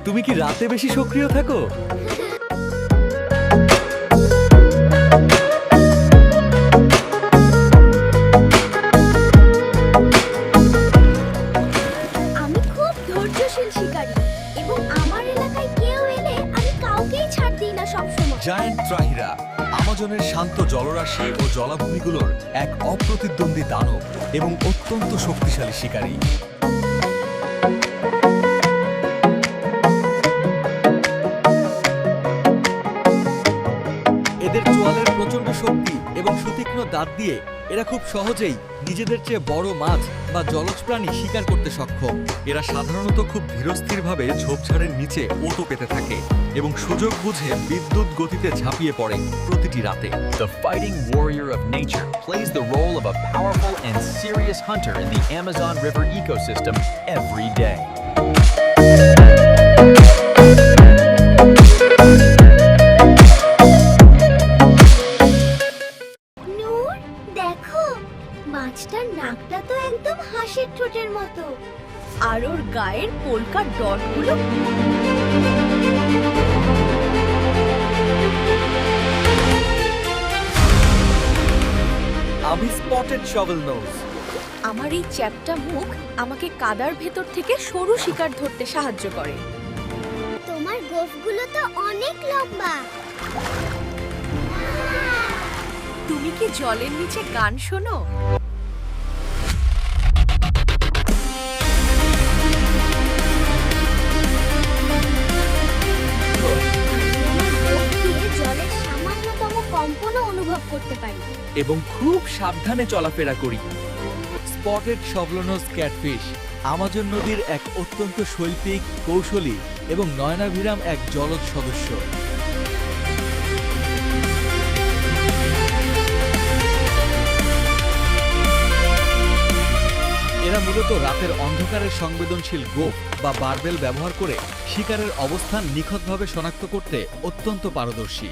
তুমি কি রাতে বেশি সক্রিয় থাকো? আমি খুব ধৈর্যশীল শিকারী এবং আমার এলাকায় কেউ এলে আমি কাউকেই ছাড় দিই না সবসময়। জায়ান্ট ত্রাহিরা আমাজনের শান্ত জলরাশি ও জলাভূমিগুলোর এক অপ্রতিদ্বন্দ্বী দানব এবং অত্যন্ত শক্তিশালী শিকারী। এদের চোয়ালের প্রচণ্ড শক্তি এবং সুতীক্ষ্ণ দাঁত দিয়ে এরা খুব সহজেই নিজেদের চেয়ে বড় মাছ বা জলজ প্রাণী শিকার করতে সক্ষম। এরা সাধারণত খুব ধীরস্থিরভাবে ঝোপঝাড়ের নিচে ওটো পেতে থাকে এবং সুযোগ বুঝে বিদ্যুৎ গতিতে ঝাঁপিয়ে পড়ে প্রতিটি রাতে। The fighting warrior of nature plays the role of a powerful and serious hunter in the Amazon River ecosystem every day. নূর, দেখো মাছটার নাকটা তো একদম হাঁসের ঠোঁটের মতো, আর ওর গায়ের পোলকা ডটগুলো আমি স্পটেড শভেল নোজ। আমার এই চ্যাপ্টা মুখ আমাকে কাদার ভেতর থেকে সরু শিকার ধরতে সাহায্য করে। তোমার গোফগুলো তো অনেক লম্বা। তুমি কি জলের নিচে গান শোনো? জলের সামান্যতম কম্পনও অনুভব করতে পারি এবং খুব সাবধানে চলাফেরা করি। স্পটেড শভলনোজ ক্যাটফিশ আমাজন নদীর এক অত্যন্ত শৈল্পিক, কৌশলী এবং নয়নাভিরাম এক জলজ সদস্য। এরা মূলত রাতের অন্ধকারের সংবেদনশীল গোফ বা বারবেল ব্যবহার করে শিকারের অবস্থান নিখুঁতভাবে শনাক্ত করতে অত্যন্ত পারদর্শী।